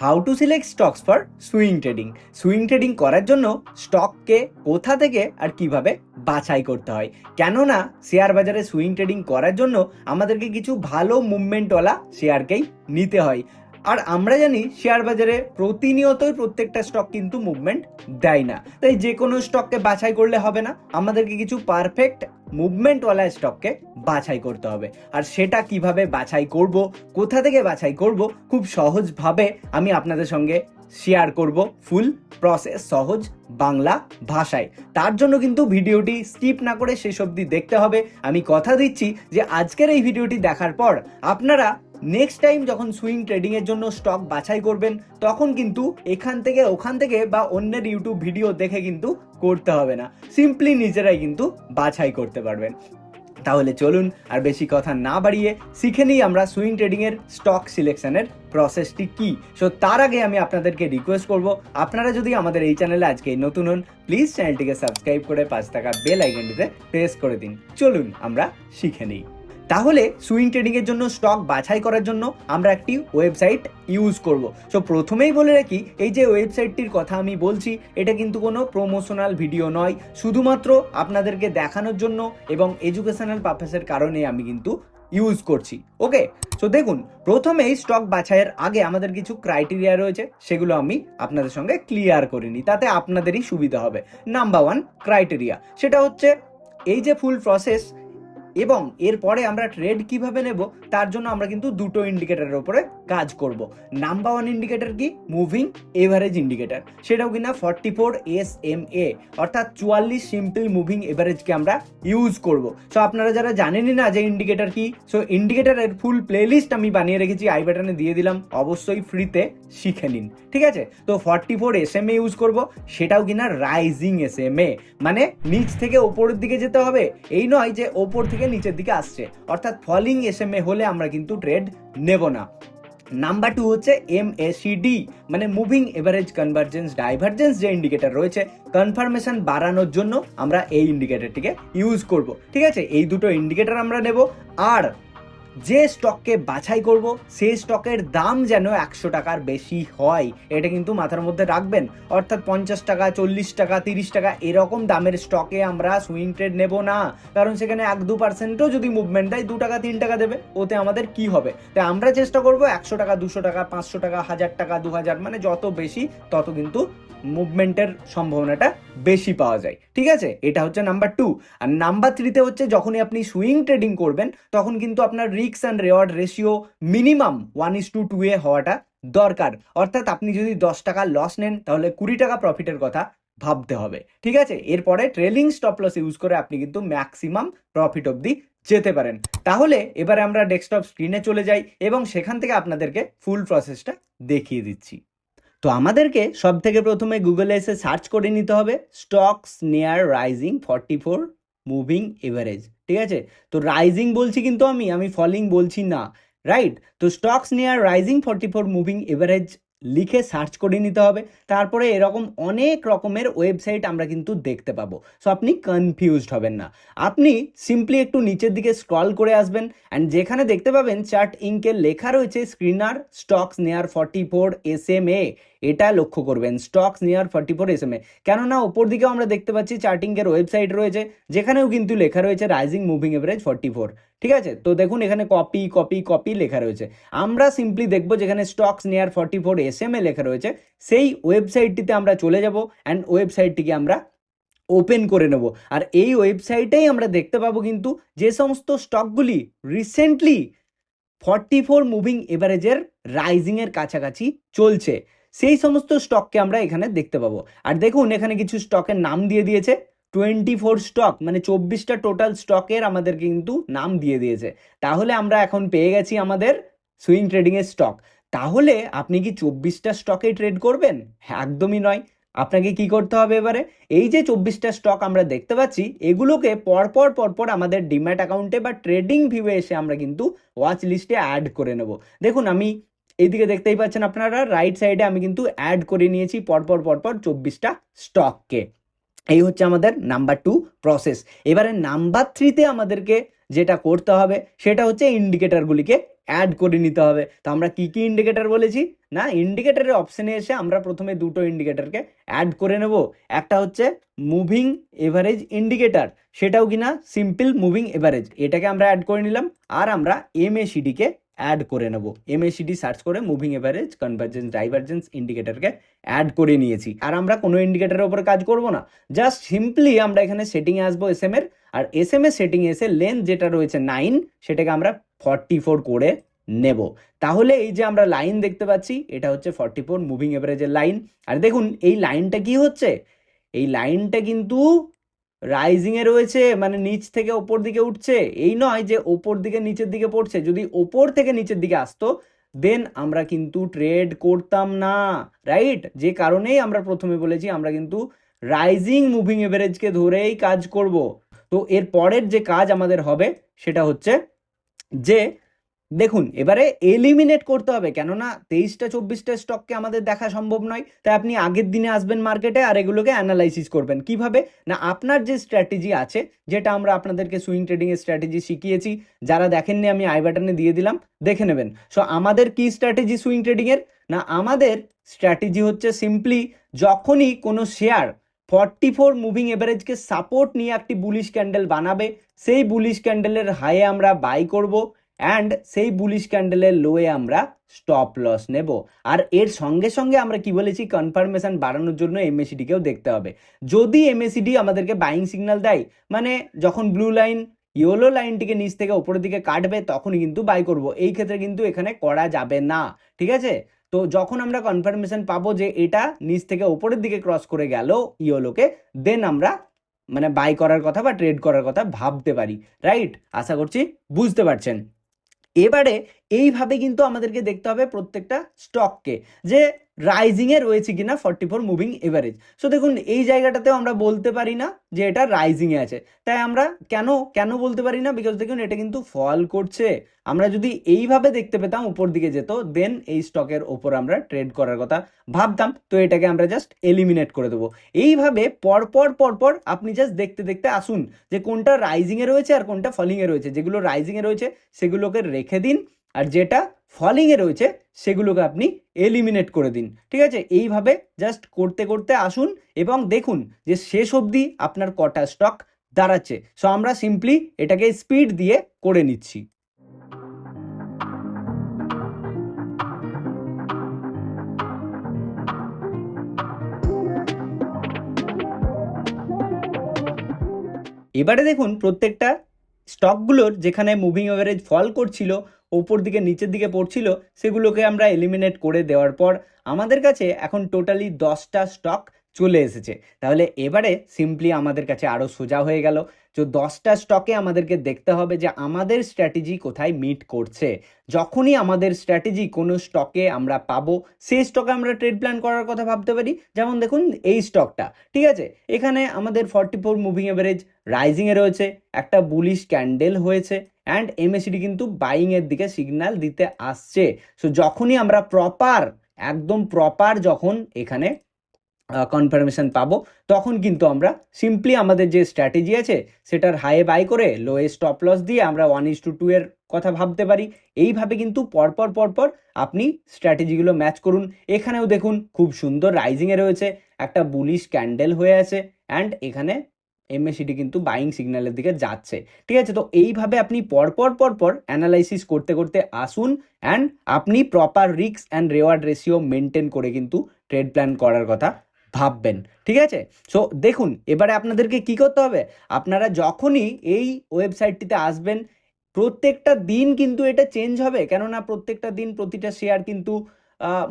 How to select stocks for swing trading. Swing trading করার জন্য স্টককে কোথা থেকে আর কিভাবে বাছাই করতে হয়, কেননা শেয়ার বাজারে সুইং ট্রেডিং করার জন্য আমাদেরকে কিছু ভালো মুভমেন্টওয়ালা শেয়ারকেই নিতে হয়। আর আমরা জানি শেয়ার বাজারে প্রতিনিয়তই প্রত্যেকটা স্টক কিন্তু মুভমেন্ট দেয় না, তাই যে কোনো স্টককে বাছাই করলে হবে না, আমাদেরকে কিছু পারফেক্ট মুভমেন্টওয়ালা স্টককে বাছাই করতে হবে। আর সেটা কিভাবে বাছাই করব, কোথা থেকে বাছাই করব, খুব সহজভাবে আমি আপনাদের সঙ্গে শেয়ার করব ফুল প্রসেস সহজ বাংলা ভাষায়। তার জন্য কিন্তু ভিডিওটি স্কিপ না করে শেষ অবধি দেখতে হবে। আমি কথা দিচ্ছি যে আজকের এই ভিডিওটি দেখার পর আপনারা নেক্সট টাইম যখন সুইং ট্রেডিং এর জন্য স্টক বাছাই করবেন তখন কিন্তু এখান থেকে ওখান থেকে বা অন্যের ইউটিউব ভিডিও দেখে কিন্তু করতে হবে না, সিম্পলি নিজেরাই কিন্তু বাছাই করতে পারবেন। তাহলে চলুন আর বেশি কথা না বাড়িয়ে শিখে নিই আমরা সুইং ট্রেডিং এর স্টক সিলেকশনের প্রসেসটি কি। সো তার আগে আমি আপনাদেরকে রিকোয়েস্ট করব, আপনারা যদি আমাদের এই চ্যানেলে আজকে নতুন হন প্লিজ চ্যানেলটিকে সাবস্ক্রাইব করে পাশে থাকা বেল আইকনটিতে প্রেস করে দিন। চলুন আমরা শিখে নিই। তাহলে সুইং ট্রেডিং এর জন্য স্টক বাছাই করার জন্য আমরা একটি ওয়েবসাইট ইউজ করব। সো প্রথমেই বলে রাখি, এই যে ওয়েবসাইটটির কথা আমি বলছি এটা কিন্তু কোনো প্রমোশনাল ভিডিও নয়, শুধুমাত্র আপনাদেরকে দেখানোর জন্য এবং এডুকেশনাল পারপাসের কারণে আমি কিন্তু ইউজ করছি। ওকে, সো দেখুন, প্রথমেই স্টক বাছাইয়ের আগে আমাদের কিছু ক্রাইটেরিয়া রয়েছে, সেগুলো আমি আপনাদের সঙ্গে ক্লিয়ার করে নিই, তাতে আপনাদেরই সুবিধা হবে। নাম্বার 1 ক্রাইটেরিয়া, সেটা হচ্ছে এই যে ফুল প্রসেস এবং এরপরে আমরা ট্রেড কিভাবে নেব তার জন্য আমরা কিন্তু দুটো ইন্ডিকেটরের উপরে কাজ করব। নাম্বার 1 ইন্ডিকেটর কি? মুভিং এভারেজ ইন্ডিকেটর, সেটাও কিনা 44 SMA অর্থাৎ 44 সিম্পল মুভিং এভারেজকে আমরা ইউজ করব। সো আপনারা যারা জানেনই না যে ইন্ডিকেটর কি, সো ইন্ডিকেটরের ফুল প্লেলিস্ট আমি বানিয়ে রেখেছি, আই বাটনে দিয়ে দিলাম, অবশ্যই ফ্রিতে শিখে নিন। ঠিক আছে, তো 44 SMA ইউজ করব, সেটাও কিনা রাইজিং SMA, মানে নিচ থেকে ওপরের দিকে যেতে হবে, এই নয় যে ওপর থেকে নিচের দিকে আসছে, অর্থাৎ ফলিং SMA হলে আমরা কিন্তু ট্রেড নেব না। নাম্বার 2 হচ্ছে MACD, মানে মুভিং এভারেজ কনভার্জেন্স ডাইভারজেন্স যে ইন্ডিকেটর রয়েছে, কনফার্মেশন বাড়ানোর জন্য আমরা এই ইন্ডিকেটরটিকে ইউজ করব। ঠিক আছে, এই দুটো ইন্ডিকেটর আমরা নেব। আর যে স্টককে বাছাই করব সেই স্টকের দাম যেন 100 টাকার বেশি হয়, এটা কিন্তু মাথার মধ্যে রাখবেন। অর্থাৎ 50 টাকা, 40 টাকা, 30 টাকা এরকম দামের স্টকে আমরা সুইং ট্রেড নেব না, কারণ সেখানে 1-2%ও যদি মুভমেন্ট দেয় 2 টাকা 3 টাকা দেবে, ওতে আমাদের কি হবে? তাই আমরা চেষ্টা করব 100 টাকা, 200 টাকা, 500 টাকা, 1000 টাকা, 2000, মানে যত বেশি তত কিন্তু মুভমেন্টের সম্ভাবনাটা বেশি পাওয়া যায়। ঠিক আছে, এটা হচ্ছে নাম্বার 2। আর নাম্বার 3তে হচ্ছে যখনই আপনি সুইং ট্রেডিং করবেন তখন কিন্তু আপনার risk and reward ratio minimum 1:2 হওয়াটা দরকার। অর্থাৎ আপনি যদি 10 টাকা লস নেন তাহলে 20 টাকা প্রফিটের কথা ভাবতে হবে। ঠিক আছে, এরপরে ট্রেলিং স্টপ লস ইউজ করে আপনি কিন্তু ম্যাক্সিমাম প্রফিট অবধি যেতে পারেন। তাহলে এবারে আমরা ডেস্কটপ স্ক্রিনে চলে যাই এবং সেখান থেকে আপনাদেরকে ফুল প্রসেসটা দেখিয়ে দিচ্ছি। তো আমাদেরকে সব থেকে প্রথমে গুগলে এসে সার্চ করে নিতে হবে stocks near rising 44 moving average. ঠিক আছে, তো রাইজিং বলছি কিন্তু আমি ফলিং বলছি না, রাইট? তো stocks near rising 44 moving average লিখে সার্চ করে নিতে হবে। তারপরে এরকম অনেক রকমের ওয়েবসাইট আমরা কিন্তু দেখতে পাবো, সো আপনি কনফিউজড হবেন না। আপনি সিম্পলি একটু নিচের দিকে স্ক্রল করে আসবেন অ্যান্ড যেখানে দেখতে পাবেন চার্ট ইঙ্কে লেখা রয়েছে স্ক্রিনার স্টকস নিয়ার 44 SMA, এটা লক্ষ্য করবেন, স্টকস নিয়ার 44 SMA। কেননা ওপর দিকেও আমরা দেখতে পাচ্ছি চার্টিংয়ের ওয়েবসাইট রয়েছে যেখানেও কিন্তু লেখা রয়েছে রাইজিং মুভিং এভারেজ 44। ঠিক আছে, তো দেখুন এখানে কপি কপি কপি লেখা রয়েছে। আমরা সিম্পলি দেখব যেখানে স্টকস নিয়ার 44 SMA লেখা রয়েছে সেই ওয়েবসাইটটিতে আমরা চলে যাব অ্যান্ড ওয়েবসাইটটিকে আমরা ওপেন করে নেব। আর এই ওয়েবসাইটেই আমরা দেখতে পাবো কিন্তু যে সমস্ত স্টকগুলি রিসেন্টলি 44 মুভিং এভারেজের রাইজিংয়ের কাছাকাছি চলছে, সেই সমস্ত স্টককে আমরা এখানে দেখতে পাবো। আর দেখুন এখানে কিছু স্টকের নাম দিয়ে দিয়েছে, 24 স্টক, মানে 24টা টোটাল স্টকের আমাদের কিন্তু নাম দিয়ে দিয়েছে। তাহলে আমরা এখন পেয়ে গেছি আমাদের সুইং ট্রেডিংয়ের স্টক। তাহলে আপনি কি 24টা স্টকে ট্রেড করবেন? হ্যাঁ, একদমই নয়। আপনাকে কি করতে হবে এবারে, এই যে 24টা স্টক আমরা দেখতে পাচ্ছি এগুলোকে পরপর পরপর আমাদের ডিম্যাট অ্যাকাউন্টে বা ট্রেডিং ভিউয়ে এসে আমরা কিন্তু ওয়াচ লিস্টে অ্যাড করে নেব। দেখুন আমি এইদিকে দেখতেই পাচ্ছেন আপনারা, রাইট সাইডে আমি কিন্তু অ্যাড করে নিয়েছি পরপর পরপর 24টা স্টককে। এই হচ্ছে আমাদের নাম্বার 2 প্রসেস। এবারে নাম্বার 3তে আমাদেরকে যেটা করতে হবে সেটা হচ্ছে ইন্ডিকেটরগুলিকে অ্যাড করে নিতে হবে। তো আমরা কি কি ইন্ডিকেটর বলেছি না, ইন্ডিকেটরের অপশানে এসে আমরা প্রথমে দুটো ইন্ডিকেটরকে অ্যাড করে নেব। একটা হচ্ছে মুভিং এভারেজ ইন্ডিকেটর, সেটাও কিনা সিম্পল মুভিং এভারেজ, এটাকে আমরা অ্যাড করে নিলাম। আর আমরা এমএসিডিকে অ্যাড করে নেব, এমএসিডি সার্চ করে মুভিং এভারেজ কনভার্জেন্স ডাইভারজেন্স ইন্ডিকেটরকে অ্যাড করে নিয়েছি। আর আমরা কোনো ইন্ডিকেটরের উপরে কাজ করব না, জাস্ট সিম্পলি আমরা এখানে সেটিংয়ে আসবো এস এম এর, আর এস এম এর সেটিংয়ে এসে লেন্থ যেটা রয়েছে 9 সেটাকে আমরা 44 করে নেব। তাহলে এই যে আমরা লাইন দেখতে পাচ্ছি এটা হচ্ছে 44 মুভিং এভারেজের লাইন। আর দেখুন এই লাইনটা কি হচ্ছে, এই লাইনটা কিন্তু রাইজিং এ রয়েছে, মানে নিচ থেকে ওপর দিকে উঠছে, এই নয় যে ওপর দিকে নিচের দিকে পড়ছে। যদি ওপর থেকে নিচের দিকে আসতো দেন আমরা কিন্তু ট্রেড করতাম না, রাইট? যে কারণেই আমরা প্রথমে বলেছি আমরা কিন্তু রাইজিং মুভিং এভারেজকে ধরেই কাজ করব। তো এর পরের যে কাজ আমাদের হবে সেটা হচ্ছে যে দেখুন এবারে এলিমিনেট করতে হবে, কেননা 23টা 24টা স্টককে আমাদের দেখা সম্ভব নয়। তাই আপনি আগের দিনে আসবেন মার্কেটে আর এগুলোকে অ্যানালাইসিস করবেন। কিভাবে না, আপনার যে স্ট্র্যাটেজি আছে, যেটা আমরা আপনাদেরকে সুইং ট্রেডিং এর স্ট্র্যাটেজি শিখিয়েছি, যারা দেখেননি আমি আই বাটনে দিয়ে দিলাম, দেখে নেবেন। সো আমাদের কি স্ট্র্যাটেজি সুইং ট্রেডিং এর, না আমাদের স্ট্র্যাটেজি হচ্ছে সিম্পলি যখনই কোনো শেয়ার 44 মুভিং এভারেজকে সাপোর্ট নিয়ে একটি বুলিশ ক্যান্ডেল বানাবে, সেই বুলিশ ক্যান্ডেলের হাইয়ে আমরা বাই করব অ্যান্ড সেই বুলিশ ক্যান্ডেলের লোয়ে আমরা স্টপ লস নেব। আর এর সঙ্গে সঙ্গে আমরা কি বলেছি, কনফার্মেশন বাড়ানোর জন্য এমএসিডিকেও দেখতে হবে। যদি এমএসিডি আমাদেরকে বাইং সিগন্যাল দেয়, মানে যখন ব্লু লাইন ইয়েলো লাইনটিকে নিচ থেকে ওপরের দিকে কাটবে তখনই কিন্তু বাই করব। এই ক্ষেত্রে কিন্তু এখানে করা যাবে না, ঠিক আছে? তো যখন আমরা কনফার্মেশন পাবো যে এটা নিচ থেকে ওপরের দিকে ক্রস করে গেল ইয়েলোকে, দেন আমরা মানে বাই করার কথা বা ট্রেড করার কথা ভাবতে পারি, রাইট? আশা করছি বুঝতে পারছেন। এবারে এইভাবে কিন্তু আমাদেরকে দেখতে হবে প্রত্যেকটা স্টককে যে রাইজিংয়ে রয়েছে কিনা 44 মুভিং এভারেজ। সো দেখুন এই জায়গাটাতেও আমরা বলতে পারি না যে এটা রাইজিংয়ে আছে। তাই আমরা কেন কেন বলতে পারি না, বিকজ দেখুন এটা কিন্তু ফল করছে। আমরা যদি এইভাবে দেখতে পেতাম উপর দিকে যেত, দেন এই স্টকের ওপর আমরা ট্রেড করার কথা ভাবতাম। তো এটাকে আমরা জাস্ট এলিমিনেট করে দেবো। এইভাবে পরপর পরপর আপনি জাস্ট দেখতে দেখতে আসুন যে কোনটা রাইজিংয়ে রয়েছে আর কোনটা ফলিংয়ে রয়েছে। যেগুলো রাইজিংয়ে রয়েছে সেগুলোকে রেখে দিন, আর যেটা ফলিংয়ে রয়েছে সেগুলোকে আপনি এলিমিনেট করে দিন, ঠিক আছে? এইভাবে জাস্ট করতে করতে আসুন এবং দেখুন যে শেষ অবধি আপনার কটা স্টক দাঁড়াচ্ছে। সো আমরা সিম্পলি এটাকে স্পিড দিয়ে করে নিচ্ছি। এবারে দেখুন প্রত্যেকটা স্টকগুলোর যেখানে মুভিং এভারেজ ফল করছিল, ওপর দিকে নিচের দিকে পড়ছিল, সেগুলোকে আমরা এলিমিনেট করে দেওয়ার পর আমাদের কাছে এখন টোটালি 10টা স্টক চলে এসেছে। তাহলে এবারে সিম্পলি আমাদের কাছে আরও সোজা হয়ে গেল। তো 10টা স্টকে আমাদেরকে দেখতে হবে যে আমাদের স্ট্র্যাটেজি কোথায় মিট করছে। যখনই আমাদের স্ট্র্যাটেজি কোনো স্টকে আমরা পাবো, সেই স্টকে আমরা ট্রেড প্ল্যান করার কথা ভাবতে পারি। যেমন দেখুন এই স্টকটা, ঠিক আছে, এখানে আমাদের 44 মুভিং এভারেজ রাইজিংয়ে রয়েছে, একটা বুলিশ ক্যান্ডেল হয়েছে অ্যান্ড এমএসিডি কিন্তু বাইংয়ের দিকে সিগন্যাল দিতে আসছে। সো যখনই আমরা একদম প্রপার যখন এখানে কনফার্মেশন পাবো, তখন কিন্তু আমরা সিম্পলি আমাদের যে স্ট্র্যাটেজি আছে সেটার হাইয়ে বাই করে লোয়ে স্টপ লস দিয়ে আমরা 1:2 এর কথা ভাবতে পারি। এইভাবে কিন্তু পরপর পরপর আপনি স্ট্র্যাটেজিগুলো ম্যাচ করুন। এখানেও দেখুন খুব সুন্দর রাইজিংয়ে রয়েছে, একটা বুলিশ ক্যান্ডেল হয়ে আছে অ্যান্ড এখানে এমএসিডি কিন্তু বাইং সিগন্যালের দিকে যাচ্ছে, ঠিক আছে? তো এইভাবে আপনি পরপর পরপর অ্যানালাইসিস করতে করতে আসুন অ্যান্ড আপনি proper risk and reward ratio maintain করে কিন্তু ট্রেড প্ল্যান করার কথা ভাববেন, ঠিক আছে? সো দেখুন এবারে আপনাদেরকে কি করতে হবে, আপনারা যখনই এই ওয়েবসাইটটিতে আসবেন প্রত্যেকটা দিন কিন্তু এটা চেঞ্জ হবে, কেননা প্রত্যেকটা দিন প্রতিটা শেয়ার কিন্তু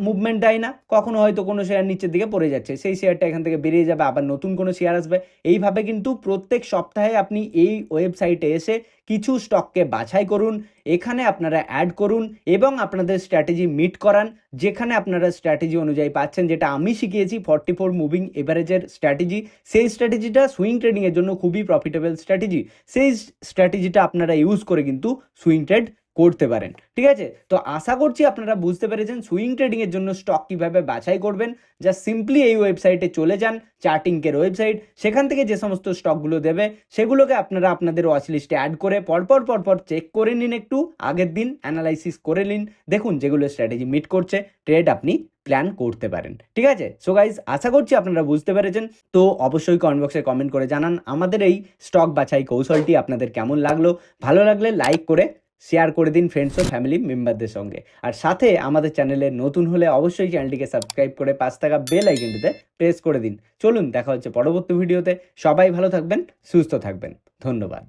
মুভমেন্ট দেয় না। কখনো হয়তো কোনো শেয়ার নিচের দিকে পড়ে যাচ্ছে, সেই শেয়ারটা এখান থেকে বেরিয়ে যাবে, আবার নতুন কোনো শেয়ার আসবে। এইভাবে কিন্তু প্রত্যেক সপ্তাহে আপনি এই ওয়েবসাইটে এসে কিছু স্টককে বাছাই করুন, এখানে আপনারা অ্যাড করুন এবং আপনাদের স্ট্র্যাটেজি মিট করান। যেখানে আপনারা স্ট্র্যাটেজি অনুযায়ী পাচ্ছেন, যেটা আমি শিখিয়েছি 44 মুভিং এভারেজের স্ট্র্যাটেজি, সেই স্ট্র্যাটেজিটা সুইং ট্রেডিংয়ের জন্য খুবই প্রফিটেবল স্ট্র্যাটেজি। সেই স্ট্র্যাটেজিটা আপনারা ইউজ করে কিন্তু সুইং ট্রেড করতে পারেন। ঠিক আছে, তো আশা করছি আপনারা বুঝতে পেরেছেন সুইং ট্রেডিং এর জন্য স্টক কিভাবে বাছাই করবেন। যা সিম্পলি এই ওয়েবসাইটে চলে যান, চার্টিংকের ওয়েবসাইট, সেখান থেকে যে সমস্ত স্টকগুলো দেবে সেগুলোকে আপনারা আপনাদের ওয়াচ লিস্টে অ্যাড করে পরপর চেক করে নিন, একটু আগের দিন অ্যানালাইসিস করে নিন, দেখুন যেগুলো স্ট্র্যাটেজি মিট করছে ট্রেড আপনি প্ল্যান করতে পারেন। ঠিক আছে, সো গাইজ আশা করছি আপনারা বুঝতে পেরেছেন। তো অবশ্যই কমেন্ট বক্সে কমেন্ট করে জানান আমাদের এই স্টক বাছাই কৌশলটি আপনাদের কেমন লাগলো। ভালো লাগলে লাইক করে শেয়ার করে দিন ফ্রেন্ডস ও ফ্যামিলি মেম্বারদের সঙ্গে। আর সাথে আমাদের চ্যানেলে নতুন হলে অবশ্যই চ্যানেলটিকে সাবস্ক্রাইব করে পাশে থাকা বেল আইকনটিতে প্রেস করে দিন। চলুন দেখা হচ্ছে পরবর্তী ভিডিওতে। সবাই ভালো থাকবেন, সুস্থ থাকবেন, ধন্যবাদ।